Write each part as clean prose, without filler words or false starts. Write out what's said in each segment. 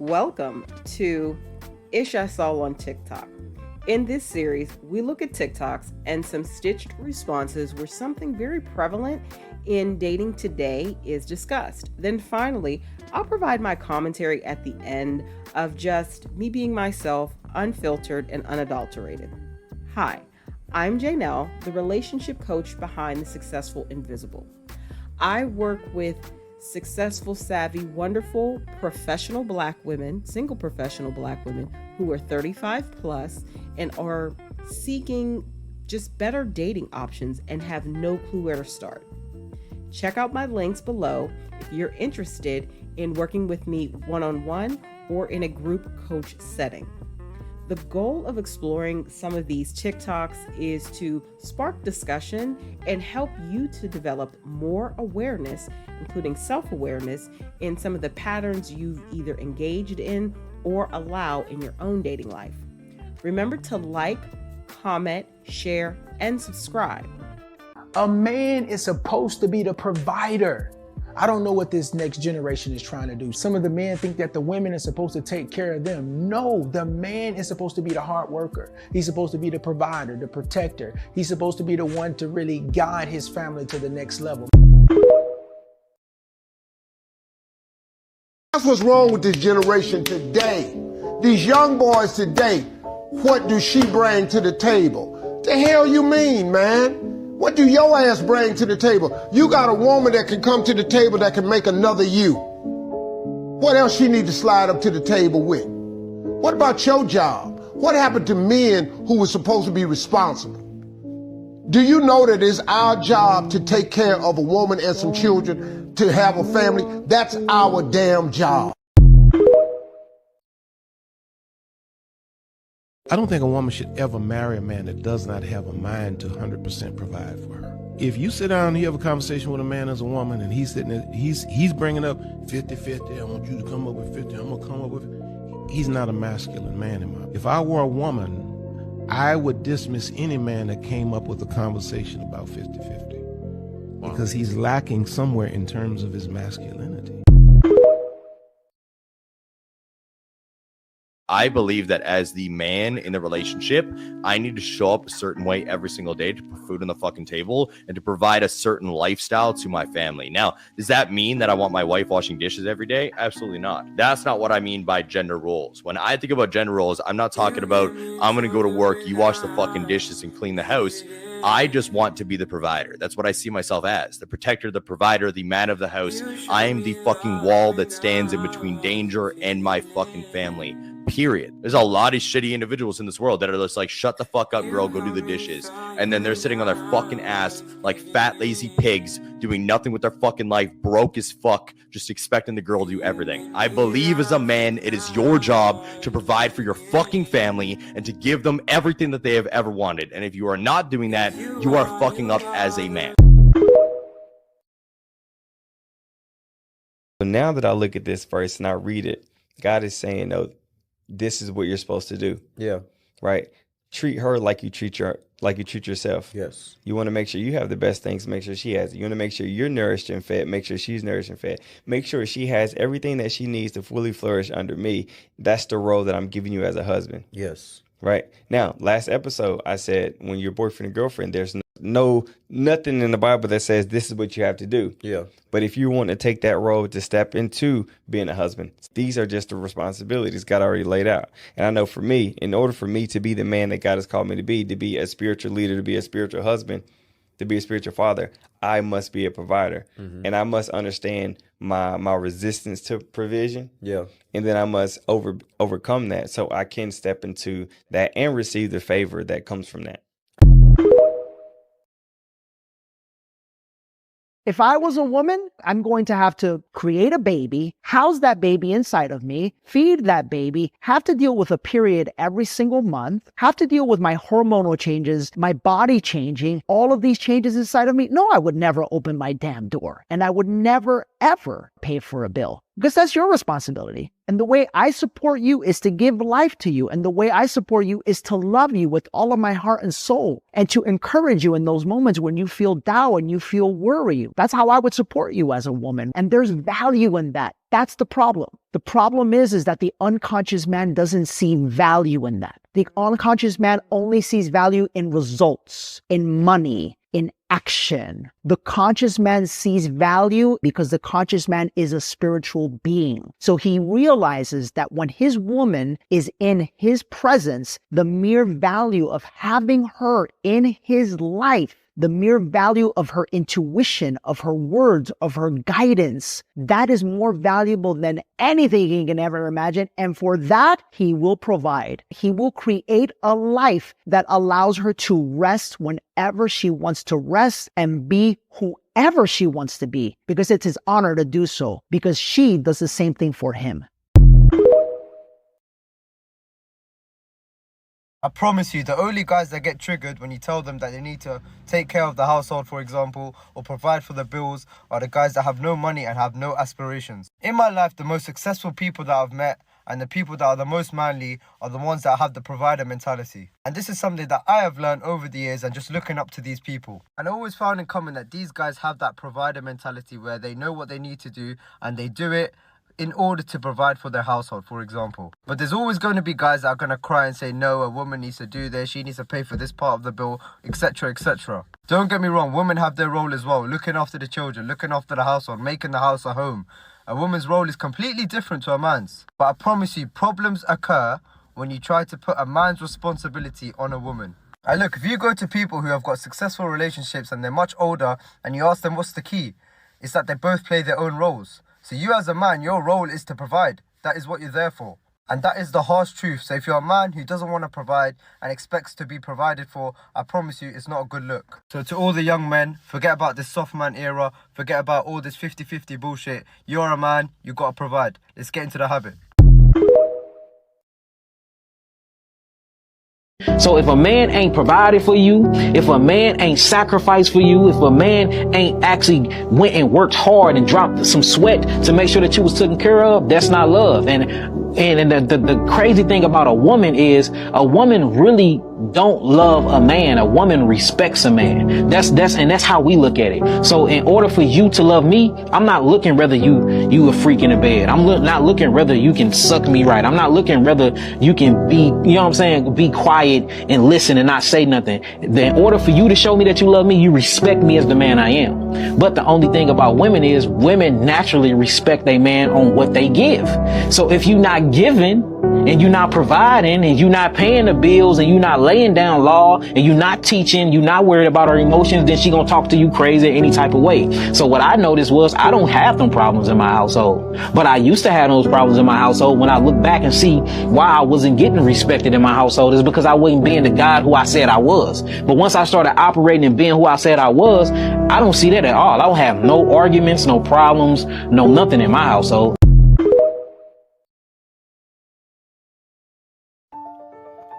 Welcome to Ish I Saw on TikTok. In this series, we look at TikToks and some stitched responses where something very prevalent in dating today is discussed. Then finally, I'll provide my commentary at the end of just me being myself, unfiltered and unadulterated. Hi, I'm Janelle, the relationship coach behind The Successful Invisible. I work with successful, savvy, wonderful, professional Black women, single professional Black women who are 35 plus and are seeking just better dating options and have no clue where to start. Check out my links below if you're interested in working with me one-on-one or in a group coach setting. The goal of exploring some of these TikToks is to spark discussion and help you to develop more awareness, including self-awareness, in some of the patterns you've either engaged in or allow in your own dating life. Remember to like, comment, share, and subscribe. A man is supposed to be the provider. I don't know what this next generation is trying to do. Some of the men think that the women are supposed to take care of them. No, the man is supposed to be the hard worker. He's supposed to be the provider, the protector. He's supposed to be the one to really guide his family to the next level. That's what's wrong with this generation today. These young boys today, what do she bring to the table? The hell you mean, man? What do your ass bring to the table? You got a woman that can come to the table that can make another you. What else she need to slide up to the table with? What about your job? What happened to men who were supposed to be responsible? Do you know that it's our job to take care of a woman and some children, to have a family? That's our damn job. I don't think a woman should ever marry a man that does not have a mind to 100% provide for her. If you sit down and you have a conversation with a man as a woman and he's sitting there, he's bringing up 50-50, I want you to come up with 50, I'm gonna come up with, he's not a masculine man in my. If I were a woman, I would dismiss any man that came up with a conversation about 50-50 because he's lacking somewhere in terms of his masculinity. I believe that as the man in the relationship, I need to show up a certain way every single day to put food on the fucking table and to provide a certain lifestyle to my family. Now, does that mean that I want my wife washing dishes every day? Absolutely not. That's not what I mean by gender roles. When I think about gender roles, I'm not talking about I'm going to go to work, you wash the fucking dishes and clean the house. I just want to be the provider. That's what I see myself as. The protector, the provider, the man of the house. I am the fucking wall that stands in between danger and my fucking family. Period. There's a lot of shitty individuals in this world that are just like, shut the fuck up, girl, go do the dishes. And then they're sitting on their fucking ass like fat, lazy pigs, doing nothing with their fucking life, broke as fuck, just expecting the girl to do everything. I believe as a man, it is your job to provide for your fucking family and to give them everything that they have ever wanted. And if you are not doing that, you are fucking up as a man. So now that I look at this verse and I read it, God is saying, no, this is what you're supposed to do. Yeah. Right. Treat her like you treat yourself. Yes. You want to make sure you have the best things, make sure she has it. You want to make sure you're nourished and fed, make sure she's nourished and fed. Make sure she has everything that she needs to fully flourish under me. That's the role that I'm giving you as a husband. Yes. Right. Now, last episode, I said when you're boyfriend and girlfriend, there's nothing in the Bible that says this is what you have to do. Yeah. But if you want to take that role to step into being a husband, these are just the responsibilities God already laid out. And I know for me, in order for me to be the man that God has called me to be a spiritual leader, to be a spiritual husband, to be a spiritual father, I must be a provider. Mm-hmm. And I must understand my resistance to provision. Yeah. And then I must overcome that so I can step into that and receive the favor that comes from that. If I was a woman, I'm going to have to create a baby, house that baby inside of me, feed that baby, have to deal with a period every single month, have to deal with my hormonal changes, my body changing, all of these changes inside of me. No, I would never open my damn door. And I would never, ever pay for a bill because that's your responsibility. And the way I support you is to give life to you. And the way I support you is to love you with all of my heart and soul and to encourage you in those moments when you feel down and you feel worry. That's how I would support you as a woman. And there's value in that. That's the problem. The problem is that the unconscious man doesn't see value in that. The unconscious man only sees value in results, in money, in action. The conscious man sees value because the conscious man is a spiritual being. So he realizes that when his woman is in his presence, the mere value of having her in his life, the mere value of her intuition, of her words, of her guidance, that is more valuable than anything he can ever imagine. And for that, he will provide. He will create a life that allows her to rest whenever she wants to rest and be whoever she wants to be, because it's his honor to do so, because she does the same thing for him. I promise you, the only guys that get triggered when you tell them that they need to take care of the household, for example, or provide for the bills, are the guys that have no money and have no aspirations. In my life, the most successful people that I've met and the people that are the most manly are the ones that have the provider mentality. And this is something that I have learned over the years and just looking up to these people. And I always found in common that these guys have that provider mentality where they know what they need to do and they do it in order to provide for their household, for example. But there's always going to be guys that are going to cry and say, no, a woman needs to do this, she needs to pay for this part of the bill, etc., etc. Don't get me wrong, women have their role as well, looking after the children, looking after the household, making the house a home. A woman's role is completely different to a man's. But I promise you, problems occur when you try to put a man's responsibility on a woman. And look, if you go to people who have got successful relationships and they're much older and you ask them what's the key, it's that they both play their own roles. So you as a man, your role is to provide. That is what you're there for. And that is the harsh truth. So if you're a man who doesn't want to provide and expects to be provided for, I promise you it's not a good look. So to all the young men, forget about this soft man era. Forget about all this 50-50 bullshit. You're a man, you got to provide. Let's get into the habit. So if a man ain't provided for you, if a man ain't sacrificed for you, if a man ain't actually went and worked hard and dropped some sweat to make sure that you was taken care of, that's not love. And the crazy thing about a woman is a woman really don't love a man. A woman respects a man. That's how we look at it. So in order for you to love me, I'm not looking whether you a freak in the bed. I'm not looking whether you can suck me right. I'm not looking whether you can be, you know what I'm saying, be quiet and listen and not say nothing. In order for you to show me that you love me, you respect me as the man I am. But the only thing about women is women naturally respect a man on what they give. So if you're not giving and you're not providing and you're not paying the bills and you're not laying down law and you're not teaching, you're not worried about her emotions, then she gonna talk to you crazy any type of way. So what I noticed was I don't have them problems in my household, but I used to have those problems in my household. When I look back and see why I wasn't getting respected in my household is because I wasn't being the God who I said I was. But once I started operating and being who I said I was, I don't see that at all. I don't have no arguments, no problems, no nothing in my household.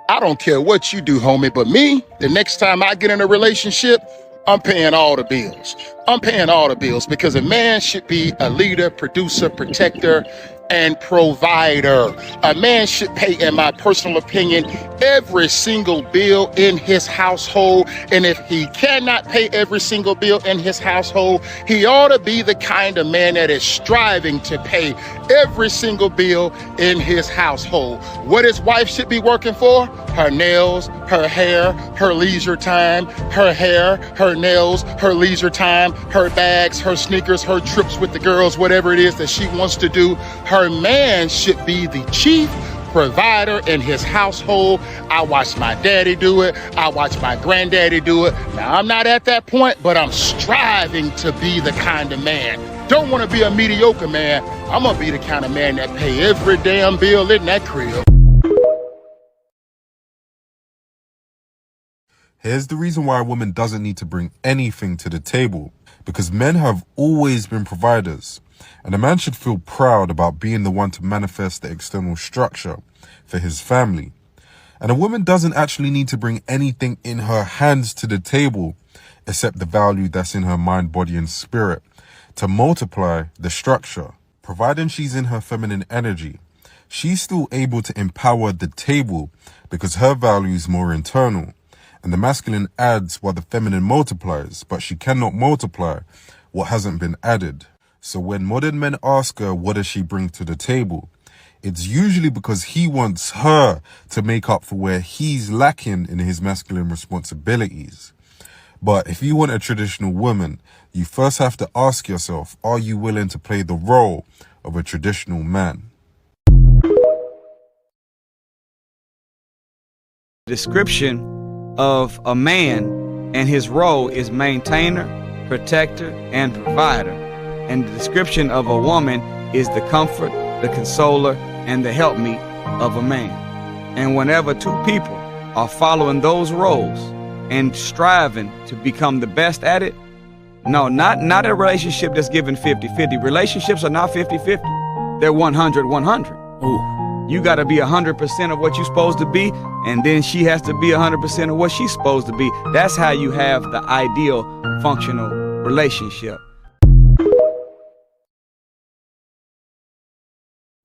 I don't care what you do, homie, but me, the next time I get in a relationship, I'm paying all the bills. I'm paying all the bills because a man should be a leader, producer, protector, and provider. A man should pay, in my personal opinion, every single bill in his household. And if he cannot pay every single bill in his household, he ought to be the kind of man that is striving to pay every single bill in his household. What his wife should be working for? Her nails, her hair, her leisure time, her hair, her nails, her leisure time, her bags, her sneakers, her trips with the girls, whatever it is that she wants to do. Her man should be the chief provider in his household. I watched my daddy do it. I watched my granddaddy do it. Now, I'm not at that point, but I'm striving to be the kind of man. Don't want to be a mediocre man. I'm going to be the kind of man that pay every damn bill in that crib. Here's the reason why a woman doesn't need to bring anything to the table. Because men have always been providers. And a man should feel proud about being the one to manifest the external structure for his family. And a woman doesn't actually need to bring anything in her hands to the table, except the value that's in her mind, body, and spirit, to multiply the structure. Providing she's in her feminine energy, she's still able to empower the table because her value is more internal. And the masculine adds while the feminine multiplies, but she cannot multiply what hasn't been added. So when modern men ask her, what does she bring to the table? It's usually because he wants her to make up for where he's lacking in his masculine responsibilities. But if you want a traditional woman, you first have to ask yourself, are you willing to play the role of a traditional man? Description of a man and his role is maintainer, protector, and provider. And the description of a woman is the comfort, the consoler, and the helpmeet of a man. And whenever two people are following those roles and striving to become the best at it, no, not a relationship that's given 50-50. Relationships are not 50-50. They're 100-100. Ooh. You got to be 100% of what you're supposed to be, and then she has to be 100% of what she's supposed to be. That's how you have the ideal functional relationship.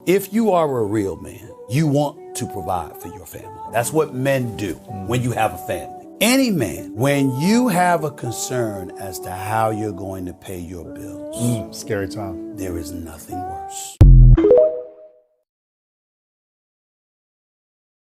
If you are a real man, you want to provide for your family. That's what men do when you have a family. Any man, when you have a concern as to how you're going to pay your bills, Scary time. there is nothing worse.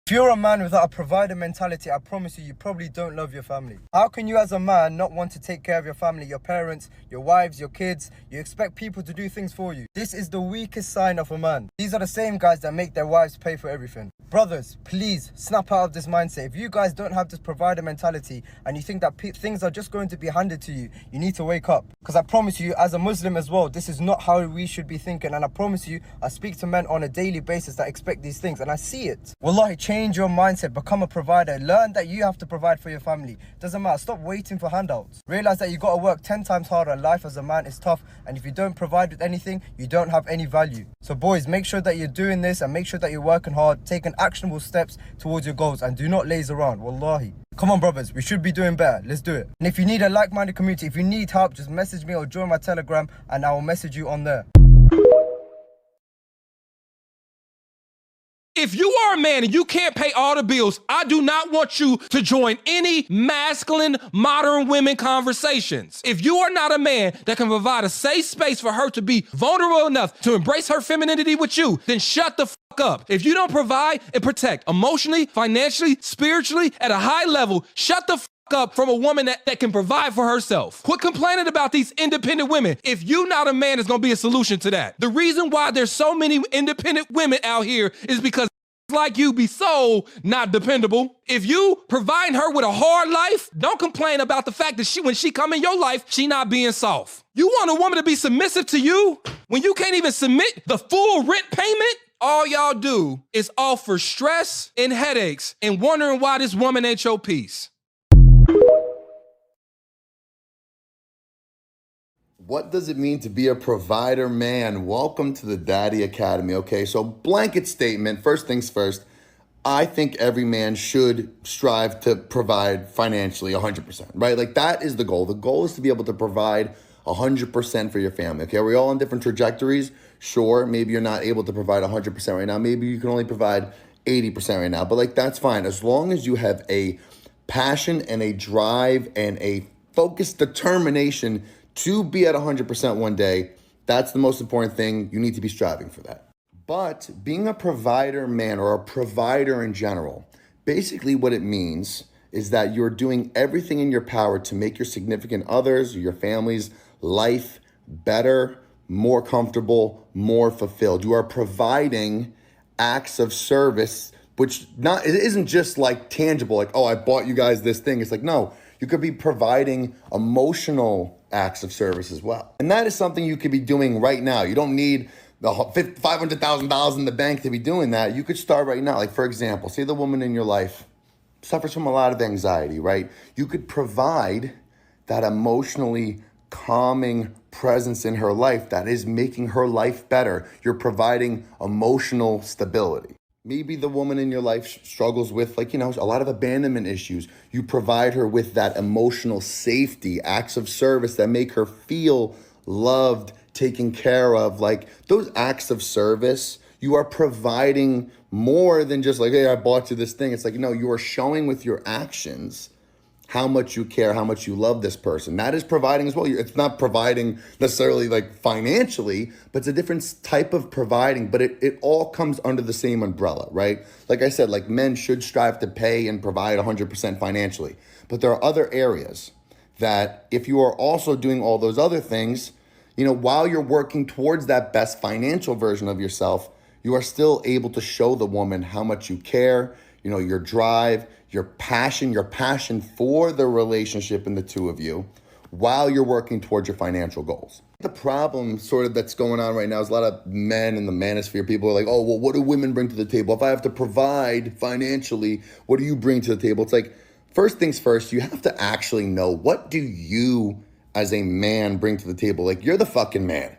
If you're a man without a provider mentality, I promise you, you probably don't love your family. How can you as a man not want to take care of your family, your parents, your wives, your kids? You expect people to do things for you. This is the weakest sign of a man. These are the same guys that make their wives pay for everything. Brothers, please snap out of this mindset. If you guys don't have this provider mentality and you think that things are just going to be handed to you, you need to wake up. Because I promise you, as a Muslim as well, this is not how we should be thinking. And I promise you, I speak to men on a daily basis that expect these things, and I see it. Wallahi, change your mindset, become a provider. Learn that you have to provide for your family. Doesn't matter, stop waiting for handouts. Realize that you got to work 10 times harder. Life as a man is tough, and if you don't provide with anything, you don't have any value. So boys, make sure that you're doing this and make sure that you're working hard, taking actionable steps towards your goals, and do not laze around. Wallahi. Come on, brothers, we should be doing better. Let's do it. And if you need a like-minded community, if you need help, just message me or join my Telegram and I will message you on there. If you are a man and you can't pay all the bills, I do not want you to join any masculine modern women conversations. If you are not a man that can provide a safe space for her to be vulnerable enough to embrace her femininity with you, then shut the fuck up. If you don't provide and protect emotionally, financially, spiritually, at a high level, shut the fuck up from a woman that can provide for herself. Quit complaining about these independent women. If you not a man, it's going to be a solution to that. The reason why there's so many independent women out here is because like you be so not dependable. If you provide her with a hard life, don't complain about the fact that when she come in your life, she not being soft. You want a woman to be submissive to you when you can't even submit the full rent payment? All y'all do is offer stress and headaches and wondering why this woman ain't your piece. What does it mean to be a provider man? Welcome to the Daddy Academy. Okay, so blanket statement, first things first, I think every man should strive to provide financially 100%, right? Like that is the goal. The goal is to be able to provide 100% for your family, okay? Are we all on different trajectories? Sure, maybe you're not able to provide 100% right now. Maybe you can only provide 80% right now, but like that's fine. As long as you have a passion and a drive and a focused determination to be at 100% one day, that's the most important thing. You need to be striving for that. But being a provider man or a provider in general, basically what it means is that you're doing everything in your power to make your significant others or your family's life better, more comfortable, more fulfilled. You are providing acts of service, which it isn't just like tangible, like, oh, I bought you guys this thing. It's like, no, you could be providing emotional acts of service as well. And that is something you could be doing right now. You don't need the $500,000 in the bank to be doing that. You could start right now. Like, for example, say the woman in your life suffers from a lot of anxiety, right? You could provide that emotionally calming presence in her life that is making her life better. You're providing emotional stability. Maybe the woman in your life struggles with, like, a lot of abandonment issues. You provide her with that emotional safety, acts of service that make her feel loved, taken care of. Like those acts of service, you are providing more than just like, hey, I bought you this thing. It's like, no, you are showing with your actions how much you care, how much you love this person. That is providing as well. It's not providing necessarily like financially, but it's a different type of providing, but it all comes under the same umbrella, right? Like I said, like men should strive to pay and provide 100% financially, but there are other areas that if you are also doing all those other things, you know, while you're working towards that best financial version of yourself, you are still able to show the woman how much you care, you know, your drive, your passion for the relationship in the two of you while you're working towards your financial goals. The problem sort of that's going on right now is a lot of men in the manosphere, people are like, oh, well, what do women bring to the table? If I have to provide financially, what do you bring to the table? It's like, first things first, you have to actually know, what do you as a man bring to the table? Like, you're the fucking man.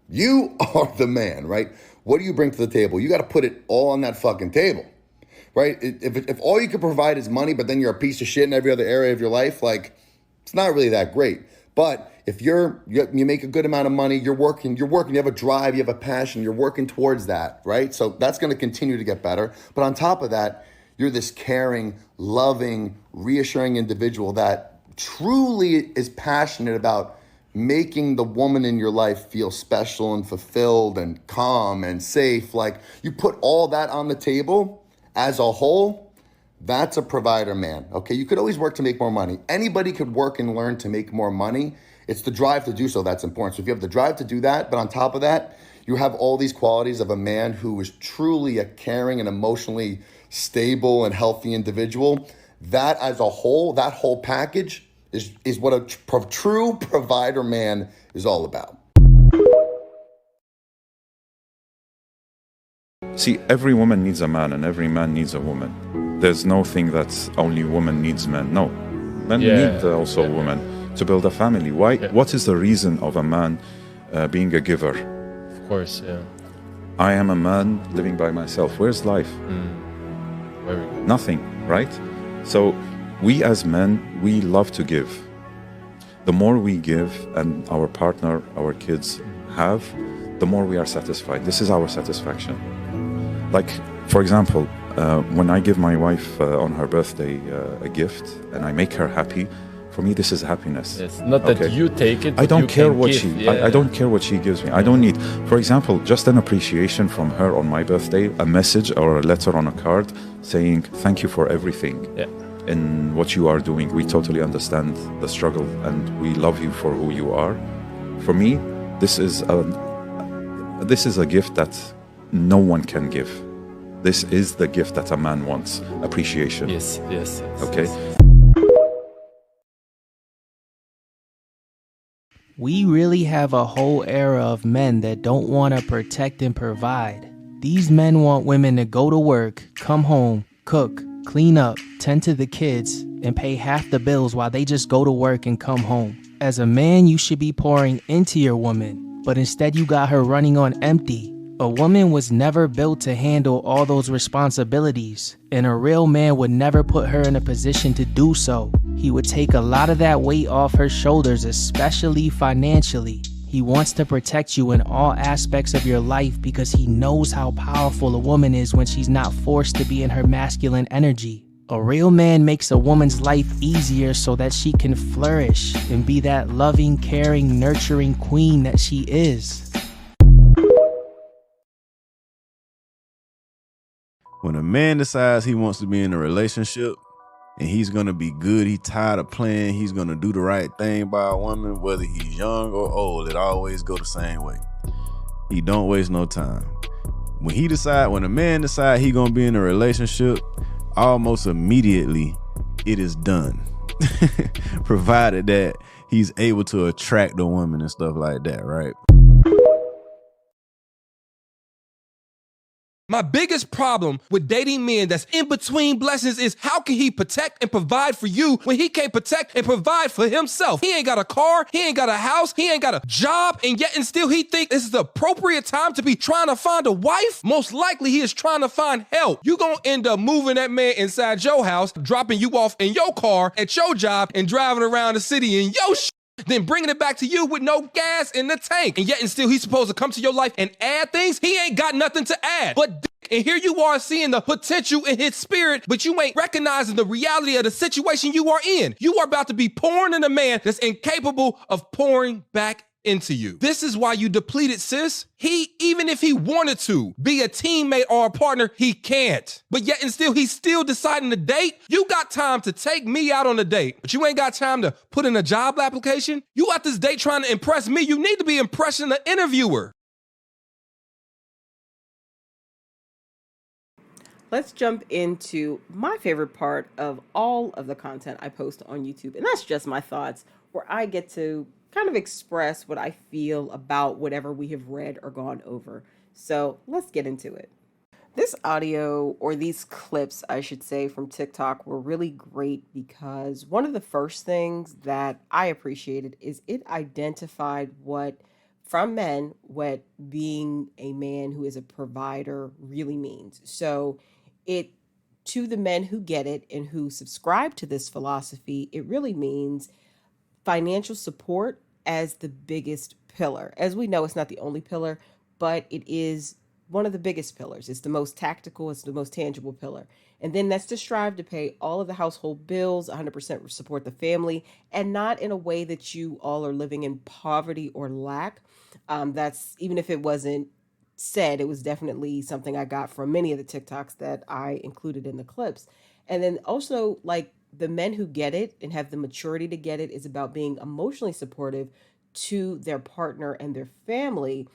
You are the man, right? What do you bring to the table? You got to put it all on that fucking table. Right? If all you can provide is money, but then you're a piece of shit in every other area of your life, like, it's not really that great. But if you make a good amount of money, you're working, you have a drive, you have a passion, you're working towards that, right? So that's going to continue to get better. But on top of that, you're this caring, loving, reassuring individual that truly is passionate about making the woman in your life feel special and fulfilled and calm and safe. Like, you put all that on the table as a whole, that's a provider man, okay? You could always work to make more money. Anybody could work and learn to make more money. It's the drive to do so that's important. So if you have the drive to do that, but on top of that, you have all these qualities of a man who is truly a caring and emotionally stable and healthy individual, that as a whole, that whole package is what a true provider man is all about. See, every woman needs a man and every man needs a woman. There's no thing that only woman needs men. No, men need also women to build a family. Why? What is the reason of a man being a giver? Of course, yeah. I am a man living by myself. Where's life? Very good. Nothing, right? So we as men, we love to give. The more we give and our partner, our kids have, the more we are satisfied. This is our satisfaction. Like, for example, when I give my wife on her birthday a gift and I make her happy, for me this is happiness. It's not that you take it, I don't care can what give. I don't care what she gives me. I don't need, for example, just an appreciation from her on my birthday, a message or a letter on a card saying thank you for everything. In what you are doing. We totally understand the struggle and we love you for who you are. For me, this is a gift that no one can give. This is the gift that a man wants, appreciation. Yes. Okay? We really have a whole era of men that don't want to protect and provide. These men want women to go to work, come home, cook, clean up, tend to the kids, and pay half the bills while they just go to work and come home. As a man, you should be pouring into your woman, but instead you got her running on empty. A woman was never built to handle all those responsibilities, and a real man would never put her in a position to do so. He would take a lot of that weight off her shoulders, especially financially. He wants to protect you in all aspects of your life because he knows how powerful a woman is when she's not forced to be in her masculine energy. A real man makes a woman's life easier so that she can flourish and be that loving, caring, nurturing queen that she is. When a man decides he wants to be in a relationship and he's going to be good, he's tired of playing, he's going to do the right thing by a woman, whether he's young or old, it always go the same way. He don't waste no time. When a man decide he going to be in a relationship, almost immediately it is done. Provided that he's able to attract a woman and stuff like that, right? My biggest problem with dating men that's in between blessings is how can he protect and provide for you when he can't protect and provide for himself? He ain't got a car, he ain't got a house, he ain't got a job, and yet and still he think this is the appropriate time to be trying to find a wife? Most likely he is trying to find help. You gonna end up moving that man inside your house, dropping you off in your car at your job, and driving around the city in your then bringing it back to you with no gas in the tank. And yet and still he's supposed to come to your life and add things. He ain't got nothing to add but dick. And here you are seeing the potential in his spirit, but you ain't recognizing the reality of the situation you are in. You are about to be pouring in a man that's incapable of pouring back into you. This is why you depleted, sis. He, even if he wanted to be a teammate or a partner, he can't. But yet and still, he's still deciding to date. You got time to take me out on a date, but you ain't got time to put in a job application. You at this date trying to impress me. You need to be impressing the interviewer. Let's jump into my favorite part of all of the content I post on YouTube, and that's just my thoughts, where I get to kind of express what I feel about whatever we have read or gone over. So let's get into it. This audio, or these clips, I should say, from TikTok were really great because one of the first things that I appreciated is it identified from men, what being a man who is a provider really means. So to the men who get it and who subscribe to this philosophy, it really means financial support as the biggest pillar. As we know, it's not the only pillar, but it is one of the biggest pillars. It's the most tactical, it's the most tangible pillar. And then that's to strive to pay all of the household bills, 100% support the family, and not in a way that you all are living in poverty or lack. That's, even if it wasn't said, it was definitely something I got from many of the TikToks that I included in the clips. And then also, like, the men who get it and have the maturity to get it is about being emotionally supportive to their partner and their family,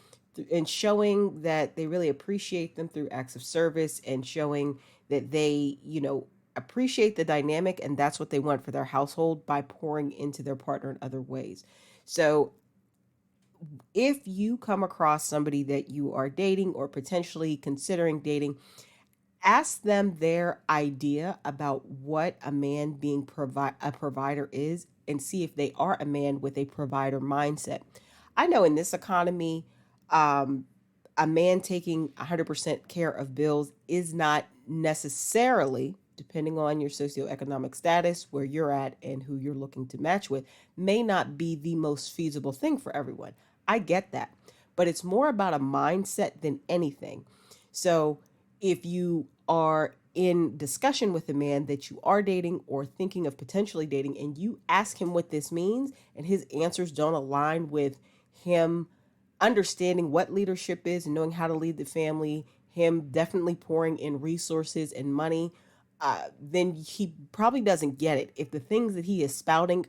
and showing that they really appreciate them through acts of service, and showing that they, appreciate the dynamic, and that's what they want for their household by pouring into their partner in other ways. So if you come across somebody that you are dating or potentially considering dating, ask them their idea about what a man being a provider is, and see if they are a man with a provider mindset. I know in this economy, a man taking 100% care of bills is not necessarily, depending on your socioeconomic status, where you're at and who you're looking to match with, may not be the most feasible thing for everyone. I get that, but it's more about a mindset than anything. So if you are in discussion with a man that you are dating or thinking of potentially dating, and you ask him what this means, and his answers don't align with him understanding what leadership is and knowing how to lead the family, him definitely pouring in resources and money, then he probably doesn't get it. If the things that he is spouting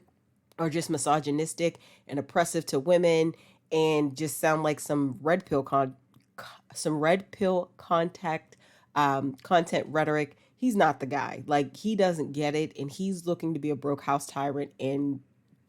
are just misogynistic and oppressive to women and just sound like some red pill content rhetoric, he's not the guy. Like, he doesn't get it, and he's looking to be a broke house tyrant, and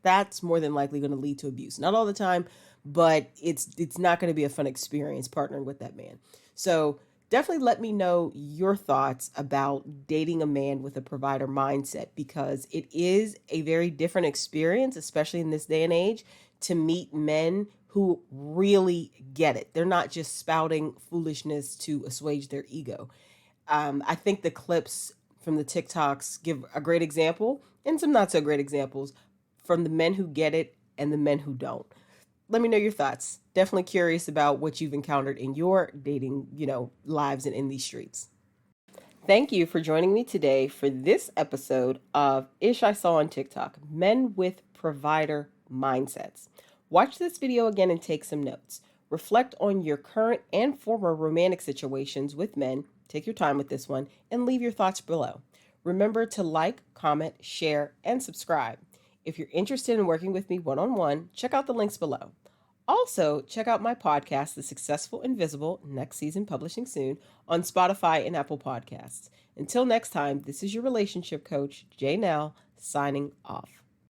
that's more than likely going to lead to abuse. Not all the time, but it's not going to be a fun experience partnering with that man. So definitely let me know your thoughts about dating a man with a provider mindset, because it is a very different experience, especially in this day and age, to meet men who really get it. They're not just spouting foolishness to assuage their ego. I think the clips from the TikToks give a great example, and some not so great examples, from the men who get it and the men who don't. Let me know your thoughts. Definitely curious about what you've encountered in your dating, lives and in these streets. Thank you for joining me today for this episode of Ish I Saw on TikTok, Men with Provider Mindsets. Watch this video again and take some notes. Reflect on your current and former romantic situations with men. Take your time with this one and leave your thoughts below. Remember to like, comment, share, and subscribe. If you're interested in working with me one-on-one, check out the links below. Also, check out my podcast, The Successful Invisible, next season publishing soon, on Spotify and Apple Podcasts. Until next time, this is your relationship coach, Jay Nell, signing off.